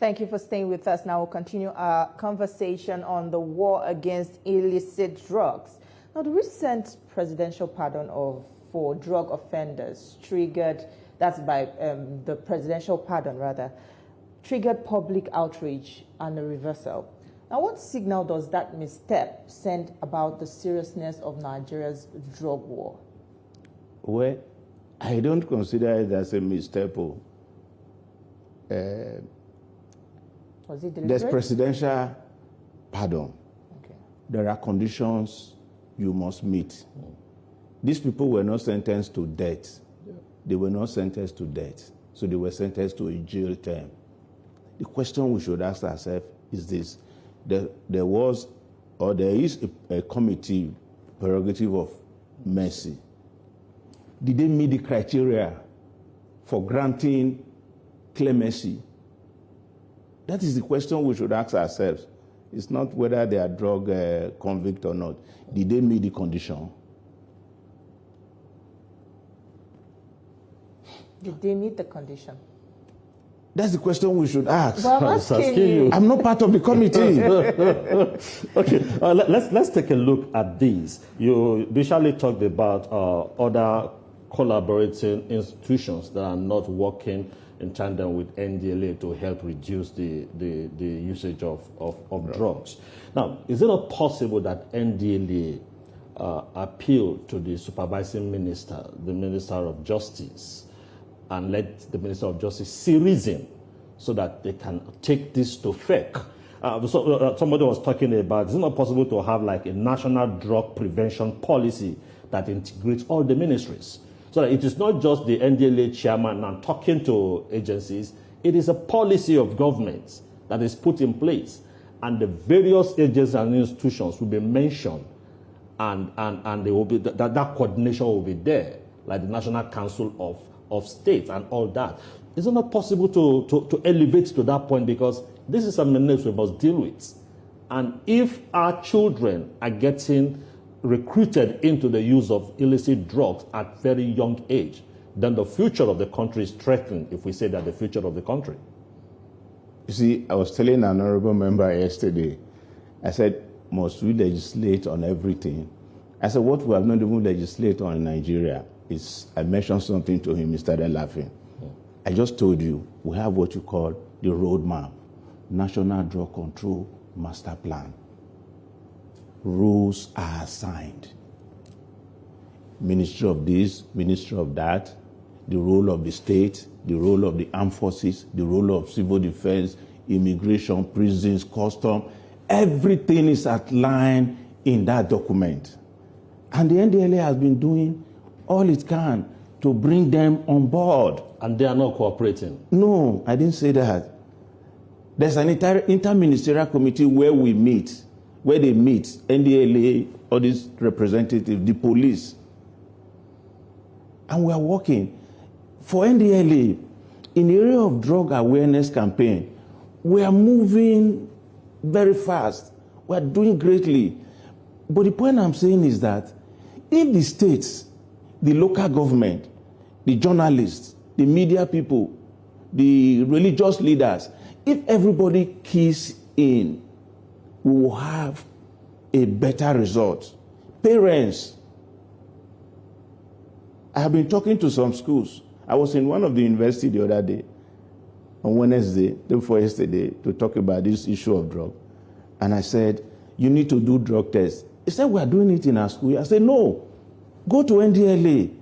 Thank you for staying with us. Now we'll continue our conversation on the war against illicit drugs. Now, the recent presidential pardon for drug offenders triggered, that's by the presidential pardon rather, triggered public outrage and a reversal. Now, what signal does that misstep send about the seriousness of Nigeria's drug war? Well, I don't consider it as a misstep. Was it deliberate? There's presidential pardon. Okay. There are conditions you must meet. These people were not sentenced to death. They were not sentenced to death. So they were sentenced to a jail term. The question we should ask ourselves is this. There is a committee prerogative of mercy. Did they meet the criteria for granting clemency? That is the question we should ask ourselves. It's not whether they are drug convict or not. Did they meet the condition? Did they meet the condition? That's the question we should ask. Well, I'm asking you. I'm not part of the committee. Okay, let's take a look at these. You visually talked about other collaborating institutions that are not working in tandem with NDLA to help reduce the usage of drugs. Now, is it not possible that NDLA appeal to the supervising minister, the Minister of Justice, and let the Minister of Justice see reason so that they can take this to FEC? Somebody was talking about, is it not possible to have like a national drug prevention policy that integrates all the ministries? So that it is not just the NDLA chairman and talking to agencies, it is a policy of government that is put in place. And the various agencies and institutions will be mentioned, and they will be, that coordination will be there, like the National Council of States and all that. Is it not possible to elevate to that point? Because this is something else we must deal with. And if our children are getting recruited into the use of illicit drugs at very young age, then the future of the country is threatened if we say that the future of the country. You see, I was telling an honorable member yesterday, I said, must we legislate on everything? I said, what we have not even legislated on in Nigeria is, I mentioned something to him, he started laughing. I just told you, we have what you call the roadmap, National Drug Control Master Plan. Rules are assigned. Ministry of this, Ministry of that, the role of the state, the role of the armed forces, the role of civil defense, immigration, prisons, custom, everything is outlined in that document. And the NDLA has been doing all it can to bring them on board. And they are not cooperating? No, I didn't say that. There's an interministerial committee where we meet, where they meet, NDLA, all these representatives, the police. And we are working. For NDLA, in the area of drug awareness campaign, we are moving very fast. We are doing greatly. But the point I'm saying is that if the states, the local government, the journalists, the media people, the religious leaders, if everybody keys in, we will have a better result. Parents, I have been talking to some schools. I was in one of the university the other day, on Wednesday, day before yesterday, to talk about this issue of drug. And I said, you need to do drug tests. He said, we are doing it in our school. I said, no, go to NDLA.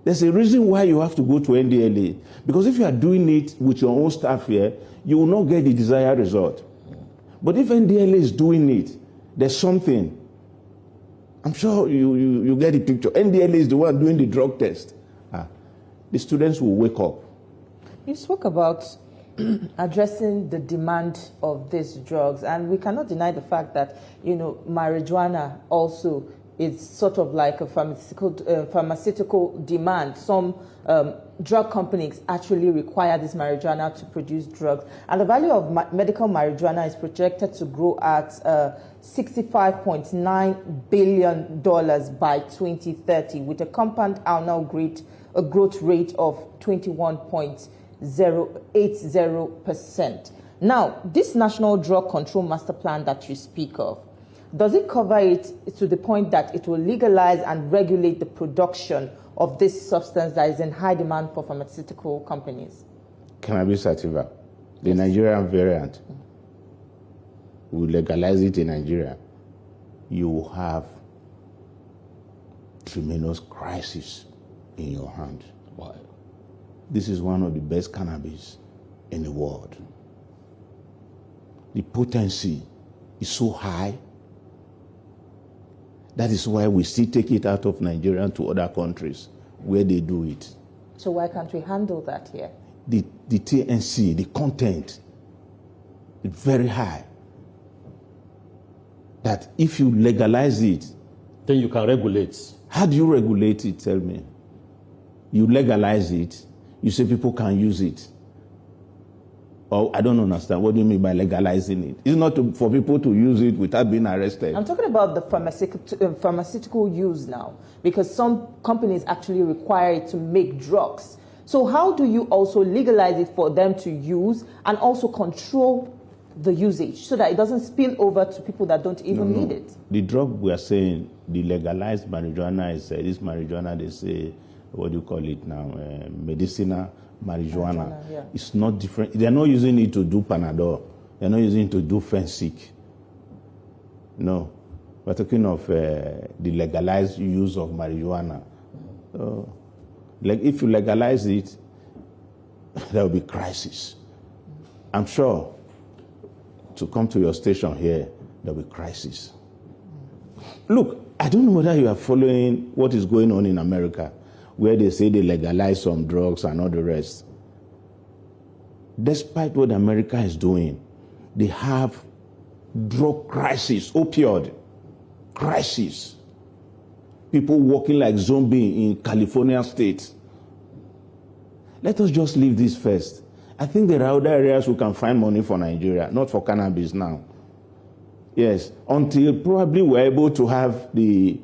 There's a reason why you have to go to NDLA. Because if you are doing it with your own staff here, you will not get the desired result. But if NDLA is doing it, there's something. I'm sure you get the picture. NDLA is the one doing the drug test. The students will wake up. You spoke about addressing the demand of these drugs, and we cannot deny the fact that, marijuana also is sort of like a pharmaceutical demand. Some drug companies actually require this marijuana to produce drugs. And the value of medical marijuana is projected to grow at $65.9 billion by 2030, with a compound annual growth rate of 21.2%. 0.80%. Now, this National Drug Control Master Plan that you speak of, does it cover it to the point that it will legalize and regulate the production of this substance that is in high demand for pharmaceutical companies? Cannabis sativa, the Nigerian variant, we legalize it in Nigeria, you will have tremendous crisis in your hand. Why? This is one of the best cannabis in the world. The potency is so high. That is why we still take it out of Nigeria to other countries where they do it. So why can't we handle that here? The TNC, the content, is very high. That if you legalize it, then you can regulate. How do you regulate it, tell me? You legalize it, you say people can use it. Oh, I don't understand. What do you mean by legalizing it? It's not for people to use it without being arrested. I'm talking about the pharmaceutical use now, because some companies actually require it to make drugs. So how do you also legalize it for them to use and also control the usage so that it doesn't spill over to people that don't even need it? The drug we are saying, the legalized marijuana is this marijuana, they say, what do you call it now? Medicinal marijuana. Yeah. It's not different. They're not using it to do Panadol. They're not using it to do Fensic. No. We're talking of the legalized use of marijuana. So, like if you legalize it, there will be crisis. I'm sure to come to your station here, there will be crisis. Look, I don't know whether you are following what is going on in America, where they say they legalize some drugs and all the rest. Despite what America is doing, they have drug crisis, opioid crisis. People walking like zombies in California state. Let us just leave this first. I think there are other areas we can find money for Nigeria, not for cannabis now. Yes, until probably we're able to have the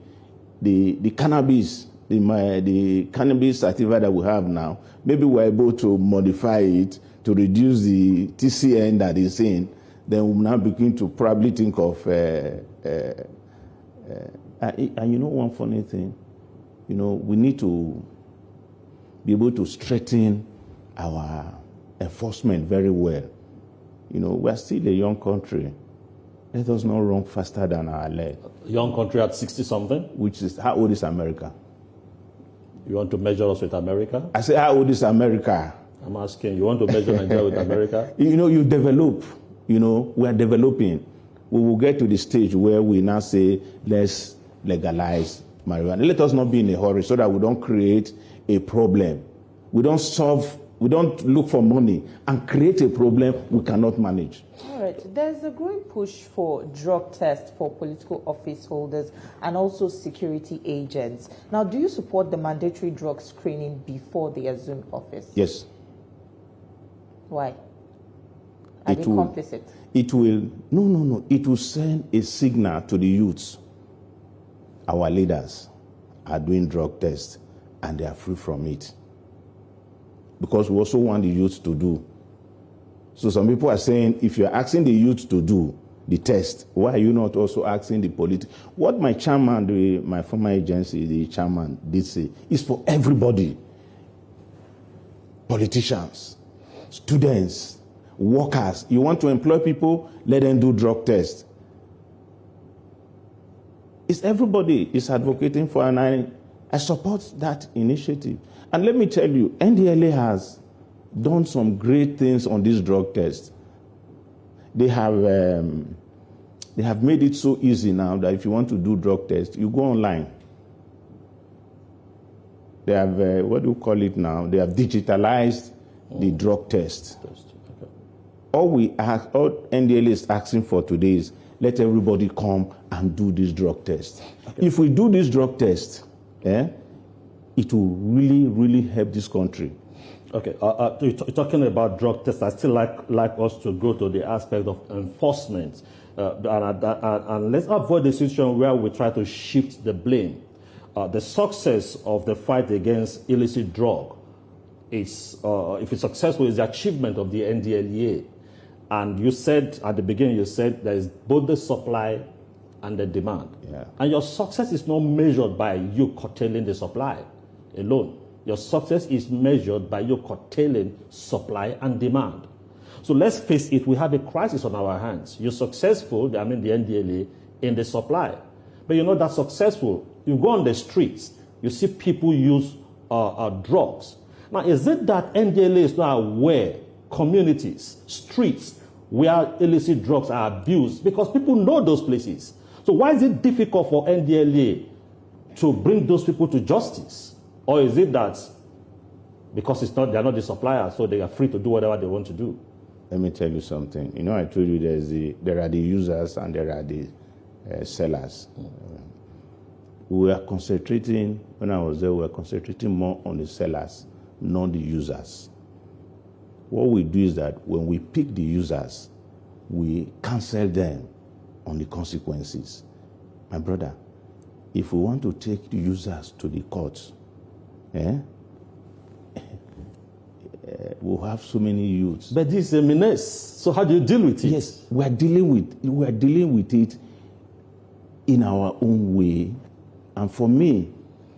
cannabis, the cannabis sativa that we have now. Maybe we're able to modify it to reduce the TCN that is in. Then we'll now begin to probably think of, and you know one funny thing, you know, we need to be able to strengthen our enforcement very well. You know, we're still a young country. Let us not run faster than our leg. Young country at 60-something? Which is, how old is America? You want to measure us with America? I say, how old is America? I'm asking, you want to measure Nigeria with America? You know, you develop. You know, we are developing. We will get to the stage where we now say, let's legalize marijuana. Let us not be in a hurry so that we don't create a problem. We don't look for money and create a problem we cannot manage. All right. There's a growing push for drug tests for political office holders and also security agents. Now, do you support the mandatory drug screening before they assume office? Yes. Why? Are they complicit? It will, no. It will send a signal to the youths. Our leaders are doing drug tests and they are free from it. Because we also want the youth to do. So some people are saying, if you're asking the youth to do the test, why are you not also asking the politics? What my chairman, my former agency, the chairman, did say, is for everybody. Politicians, students, workers. You want to employ people, let them do drug tests. It's everybody is advocating for, and I support that initiative. And let me tell you, NDLA has done some great things on this drug test. They have made it so easy now that if you want to do drug test, you go online. They have, what do you call it now? They have digitalized the drug test. Okay. All NDLA is asking for today is let everybody come and do this drug test. Okay. If we do this drug test, it will really, really help this country. Okay, you're talking about drug tests. I still like us to go to the aspect of enforcement. And let's avoid the situation where we try to shift the blame. The success of the fight against illicit drug is, if it's successful, is the achievement of the NDLEA. And you said at the beginning, you said there is both the supply and the demand. Yeah. And your success is not measured by you curtailing the supply alone. Your success is measured by you curtailing supply and demand. So let's face it, we have a crisis on our hands. You're successful, I mean the NDLEA, in the supply. But you're not that successful. You go on the streets, you see people use drugs. Now, is it that NDLEA is not aware communities, streets, where illicit drugs are abused? Because people know those places. So why is it difficult for NDLEA to bring those people to justice? Or is it that because they're not the supplier, so they are free to do whatever they want to do? Let me tell you something. You know, I told you there are the users and there are the sellers. We were concentrating, when I was there, we were concentrating more on the sellers, not the users. What we do is that when we pick the users, we cancel them on the consequences. My brother, if we want to take the users to the courts, we'll have so many youths. But this is a menace. So how do you deal with it? Yes, we are dealing with it in our own way. And for me,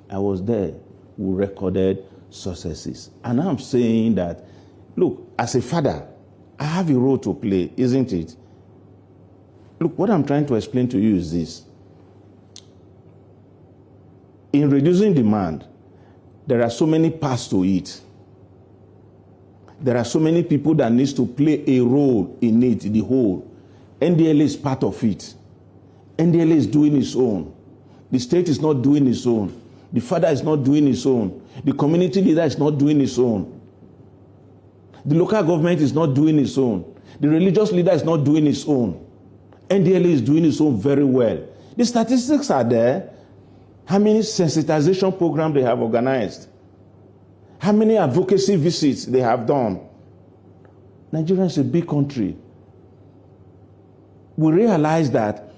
I was there. We recorded successes. And I'm saying that, look, as a father, I have a role to play, isn't it? Look, what I'm trying to explain to you is this. In reducing demand, there are so many parts to it. There are so many people that needs to play a role in it, the whole. NDLEA is part of it. NDLEA is doing its own. The state is not doing its own. The father is not doing its own. The community leader is not doing its own. The local government is not doing its own. The religious leader is not doing its own. NDLEA is doing its own very well. The statistics are there. How many sensitization programs they have organized? How many advocacy visits they have done? Nigeria is a big country. We realize that,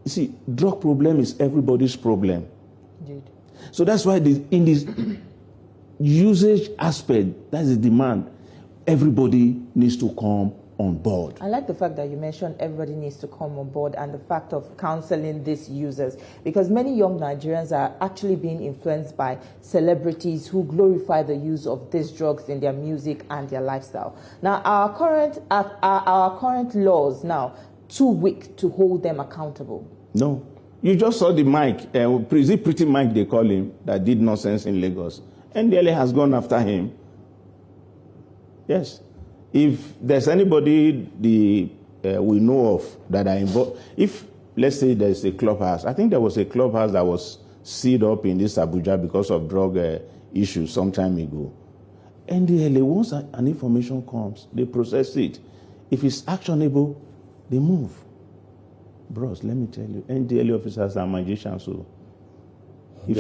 you see, drug problem is everybody's problem. Indeed. So that's why in this usage aspect, that's the demand, everybody needs to come on board. I like the fact that you mentioned everybody needs to come on board and the fact of counseling these users, because many young Nigerians are actually being influenced by celebrities who glorify the use of these drugs in their music and their lifestyle. Now, our current laws now too weak to hold them accountable. No. You just saw the Mike, Pretty Mike they call him, that did nonsense in Lagos. NDLEA has gone after him. Yes. If there's anybody we know of that are involved, if, let's say there's a clubhouse, I think there was a clubhouse that was sealed up in this Abuja because of drug issues some time ago. NDLEA, once an information comes, they process it. If it's actionable, they move. Bros, let me tell you, NDLEA officers are magicians. So if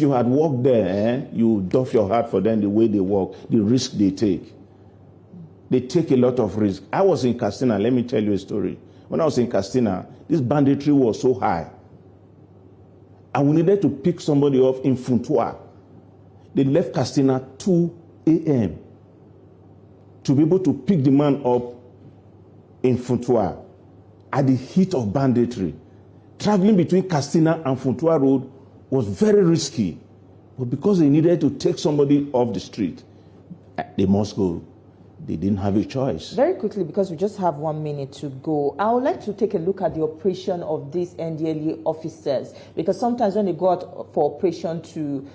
you had worked there, you doff your heart for them the way they work, the risk they take. They take a lot of risk. I was in Castina. Let me tell you a story. When I was in Castina, this banditry was so high. And we needed to pick somebody off in Funtua. They left Castina 2 a.m. to be able to pick the man up in Funtua at the heat of banditry. Traveling between Castina and Funtua Road was very risky. But because they needed to take somebody off the street, they must go. They didn't have a choice. Very quickly, because we just have 1 minute to go, I would like to take a look at the operation of these NDLEA officers, because sometimes when they go out for operation to,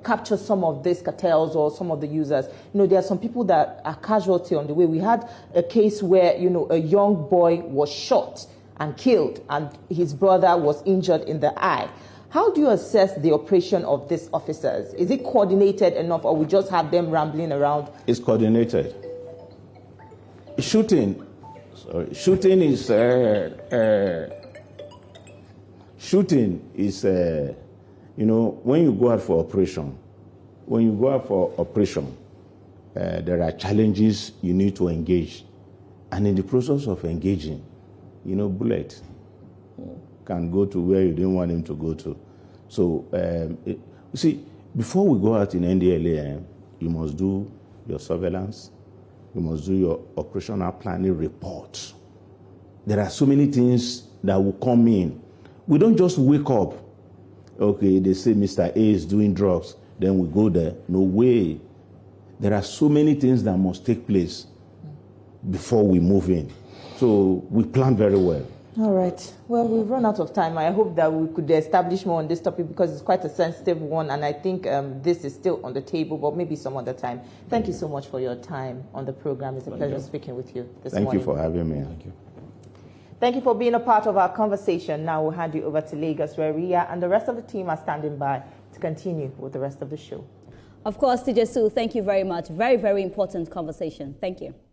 capture some of these cartels or some of the users, there are some people that are casualty on the way. We had a case where, a young boy was shot and killed, and his brother was injured in the eye. How do you assess the operation of these officers? Is it coordinated enough, or we just have them rambling around? It's coordinated. Shooting is when you go out for operation. When you go out for operation, there are challenges you need to engage, and in the process of engaging, bullet can go to where you didn't want him to go to. So, you see, before we go out in NDLEA, you must do your surveillance, you must do your operational planning report. There are so many things that will come in. We don't just wake up, okay, they say Mr. A is doing drugs, then we go there. No way. There are so many things that must take place before we move in. So we plan very well. All right. Well, we've run out of time. I hope that we could establish more on this topic because it's quite a sensitive one, and I think this is still on the table, but maybe some other time. Thank you so much for your time on the program. It's a pleasure speaking with you this morning. Thank you for having me. Thank you. Thank you for being a part of our conversation. Now we'll hand you over to Lagos, where Ria and the rest of the team are standing by to continue with the rest of the show. Of course, TJ Sue, thank you very much. Very, very important conversation. Thank you.